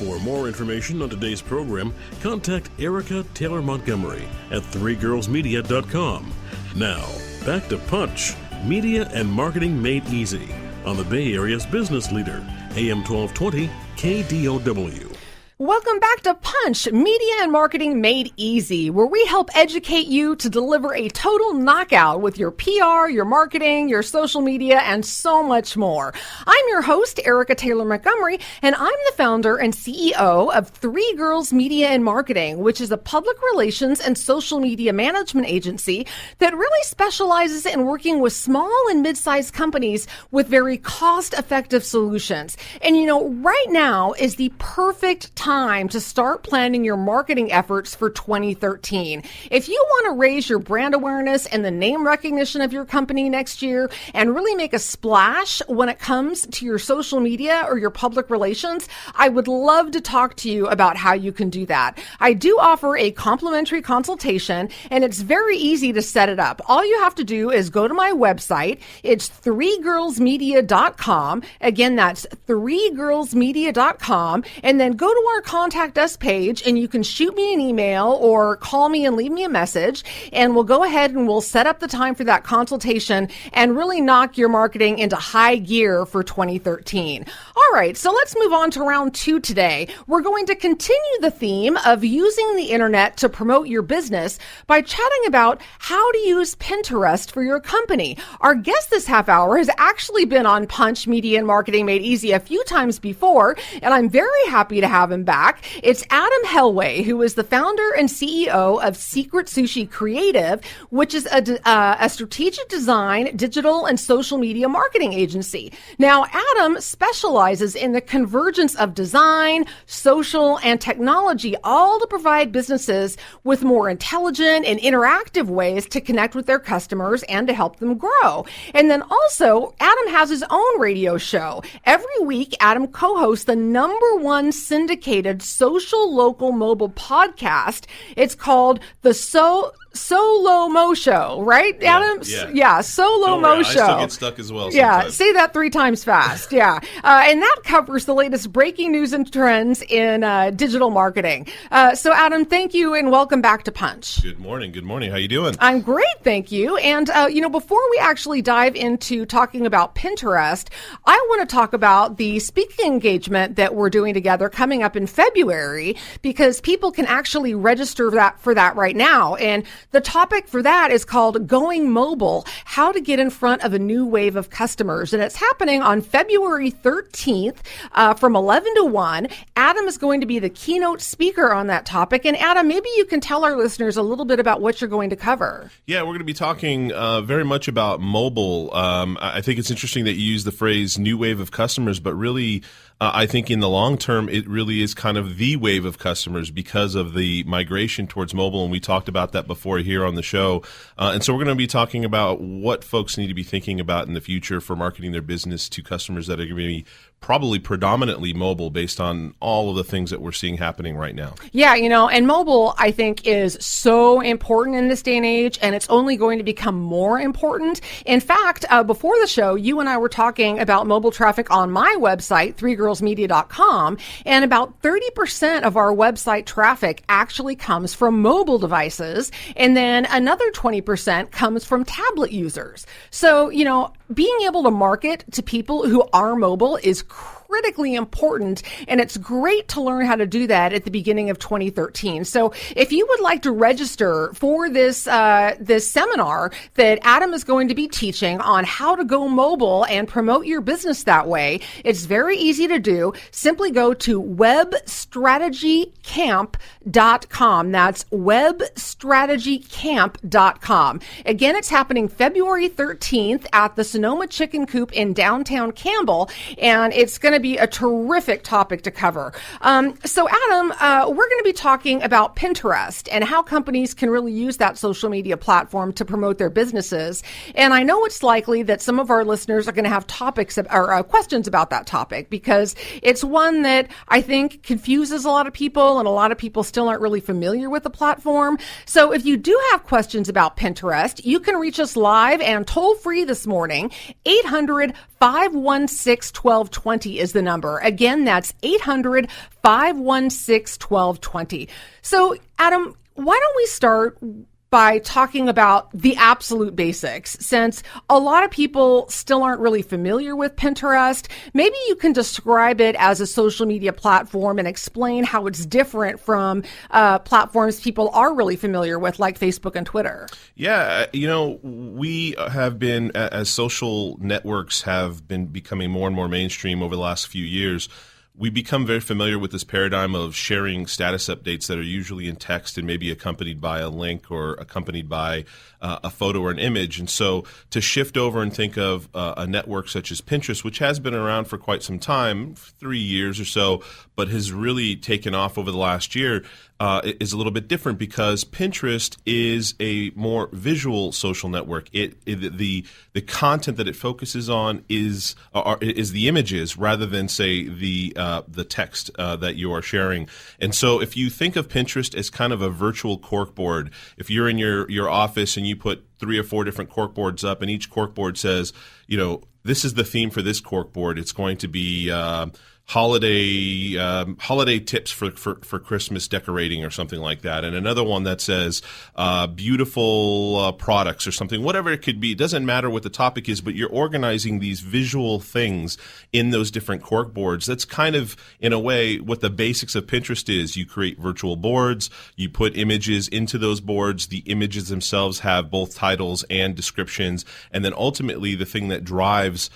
For more information on today's program, contact Erica Taylor Montgomery at threegirlsmedia.com. Now, back to Punch, Media and Marketing Made Easy on the Bay Area's business leader, AM 1220 KDOW. Welcome back to Punch, Media and Marketing Made Easy, where we help educate you to deliver a total knockout with your PR, your marketing, your social media, and so much more. I'm your host, Erica Taylor Montgomery, and I'm the founder and CEO of Three Girls Media and Marketing, which is a public relations and social media management agency that really specializes in working with small and mid-sized companies with very cost-effective solutions. And right now is the perfect time to start planning your marketing efforts for 2013. If you want to raise your brand awareness and the name recognition of your company next year and really make a splash when it comes to your social media or your public relations, I would love to talk to you about how you can do that. I do offer a complimentary consultation, and it's very easy to set it up. All you have to do is go to my website. It's threegirlsmedia.com. Again, that's threegirlsmedia.com, and then go to our contact us page, and you can shoot me an email or call me and leave me a message, and we'll go ahead and we'll set up the time for that consultation and really knock your marketing into high gear for 2013. All right, so let's move on to round 2 today. We're going to continue the theme of using the internet to promote your business by chatting about how to use Pinterest for your company. Our guest this half hour has actually been on Punch, Media and Marketing Made Easy a few times before, and I'm very happy to have him back. It's Adam Helway, who is the founder and CEO of Secret Sushi Creative, which is a strategic design, digital, and social media marketing agency. Now, Adam specializes in the convergence of design, social, and technology, all to provide businesses with more intelligent and interactive ways to connect with their customers and to help them grow. And then also, Adam has his own radio show. Every week, Adam co-hosts the #1 syndicated social local mobile podcast. It's called the Solo Mo Show, right, Adam? Yeah, Solo Mo Show. I still get stuck as well sometimes. Yeah, say that 3 times fast. Yeah. And that covers the latest breaking news and trends in digital marketing. So, Adam, thank you and welcome back to Punch. Good morning. Good morning. How you doing? I'm great, thank you. And, before we actually dive into talking about Pinterest, I want to talk about the speaking engagement that we're doing together coming up in February, because people can actually register for that right now. And the topic for that is called Going Mobile, How to Get in Front of a New Wave of Customers. And it's happening on February 13th from 11 to 1. Adam is going to be the keynote speaker on that topic. And Adam, maybe you can tell our listeners a little bit about what you're going to cover. Yeah, we're going to be talking very much about mobile. I think it's interesting that you use the phrase new wave of customers, but really, I think in the long term, it really is kind of the wave of customers because of the migration towards mobile. And we talked about that before here on the show. And so we're going to be talking about what folks need to be thinking about in the future for marketing their business to customers that are going to be probably predominantly mobile based on all of the things that we're seeing happening right now. Yeah, and mobile, I think, is so important in this day and age, and it's only going to become more important. In fact, before the show, you and I were talking about mobile traffic on my website, threegirlsmedia.com, and about 30% of our website traffic actually comes from mobile devices, and then another 20% comes from tablet users. So, being able to market to people who are mobile is critically important, and it's great to learn how to do that at the beginning of 2013. So if you would like to register for this seminar that Adam is going to be teaching on how to go mobile and promote your business that way, it's very easy to do. Simply go to webstrategycamp.com. That's webstrategycamp.com. Again, it's happening February 13th at the Sonoma Chicken Coop in downtown Campbell, and it's going to be a terrific topic to cover. So Adam, we're going to be talking about Pinterest and how companies can really use that social media platform to promote their businesses. And I know it's likely that some of our listeners are going to have topics or questions about that topic, because it's one that I think confuses a lot of people, and a lot of people still aren't really familiar with the platform. So if you do have questions about Pinterest, you can reach us live and toll free this morning, 800 800-516-1220 is the number. Again, that's 800-516-1220. So, Adam, why don't we start by talking about the absolute basics, since a lot of people still aren't really familiar with Pinterest. Maybe you can describe it as a social media platform and explain how it's different from platforms people are really familiar with, like Facebook and Twitter. Yeah, we have been, as social networks have been becoming more and more mainstream over the last few years, we become very familiar with this paradigm of sharing status updates that are usually in text and maybe accompanied by a link or accompanied by a photo or an image. And so to shift over and think of a network such as Pinterest, which has been around for quite some time, 3 years or so, but has really taken off over the last year, is a little bit different because Pinterest is a more visual social network. The content that it focuses on is the images rather than, say, the text that you are sharing. And so if you think of Pinterest as kind of a virtual corkboard, if you're in your office and you put 3 or 4 different corkboards up, and each corkboard says, this is the theme for this corkboard. It's going to be holiday tips for Christmas decorating or something like that, and another one that says beautiful products or something, whatever it could be. It doesn't matter what the topic is, but you're organizing these visual things in those different corkboards. That's kind of, in a way, what the basics of Pinterest is. You create virtual boards, you put images into those boards, the images themselves have both titles and descriptions, and then ultimately the thing that drives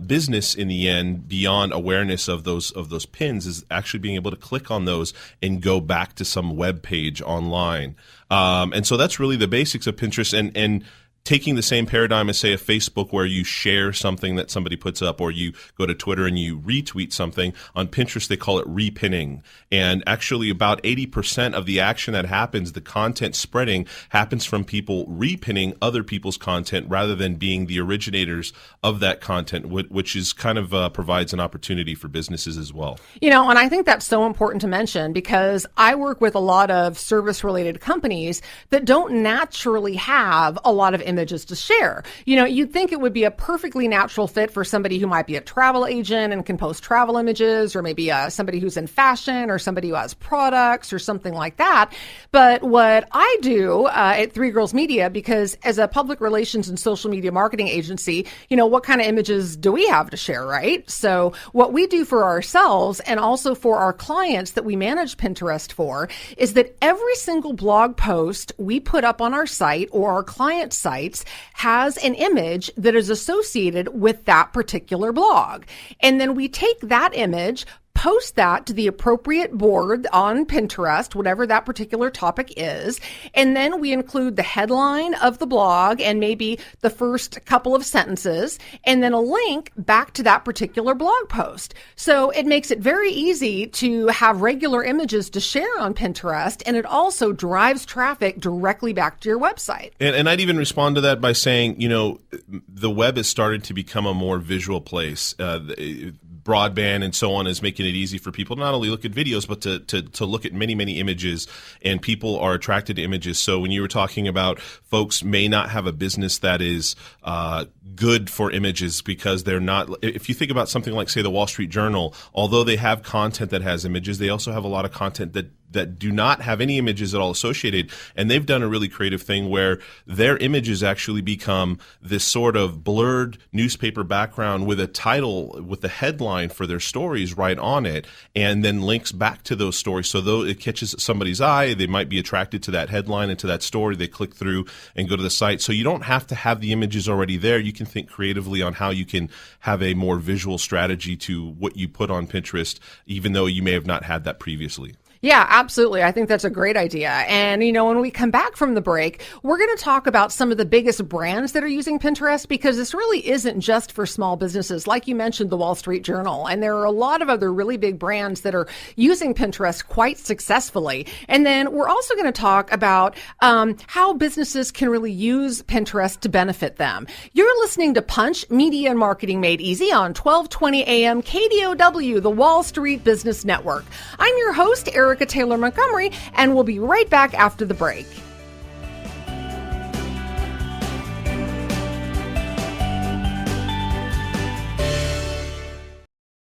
business in the end, beyond awareness of those pins, is actually being able to click on those and go back to some web page online. And so that's really the basics of Pinterest, and taking the same paradigm as, say, a Facebook, where you share something that somebody puts up, or you go to Twitter and you retweet something. On Pinterest, they call it repinning. And actually about 80% of the action that happens, the content spreading, happens from people repinning other people's content rather than being the originators of that content, which is kind of provides an opportunity for businesses as well. And I think that's so important to mention, because I work with a lot of service-related companies that don't naturally have a lot of images to share. You'd think it would be a perfectly natural fit for somebody who might be a travel agent and can post travel images, or maybe somebody who's in fashion, or somebody who has products or something like that. But what I do at Three Girls Media, because as a public relations and social media marketing agency, what kind of images do we have to share, right? So what we do for ourselves and also for our clients that we manage Pinterest for is that every single blog post we put up on our site or our client sites has an image that is associated with that particular blog. And then we take that image, post that to the appropriate board on Pinterest, whatever that particular topic is. And then we include the headline of the blog and maybe the first couple of sentences, and then a link back to that particular blog post. So it makes it very easy to have regular images to share on Pinterest, and it also drives traffic directly back to your website. And I'd even respond to that by saying, the web has started to become a more visual place. Broadband and so on is making it easy for people to not only look at videos, but to look at many, many images, and people are attracted to images. So when you were talking about folks may not have a business that is good for images because they're not, if you think about something like, say, the Wall Street Journal, although they have content that has images, they also have a lot of content that do not have any images at all associated. And they've done a really creative thing where their images actually become this sort of blurred newspaper background with a title, with the headline for their stories right on it, and then links back to those stories. So though it catches somebody's eye, they might be attracted to that headline and to that story. They click through and go to the site. So you don't have to have the images already there. You can think creatively on how you can have a more visual strategy to what you put on Pinterest, even though you may have not had that previously. Yeah, absolutely. I think that's a great idea. And, when we come back from the break, we're going to talk about some of the biggest brands that are using Pinterest, because this really isn't just for small businesses. Like you mentioned, the Wall Street Journal, and there are a lot of other really big brands that are using Pinterest quite successfully. And then we're also going to talk about how businesses can really use Pinterest to benefit them. You're listening to Punch, Media and Marketing Made Easy on 1220 AM KDOW, the Wall Street Business Network. I'm your host, Erica Taylor Montgomery, and we'll be right back after the break.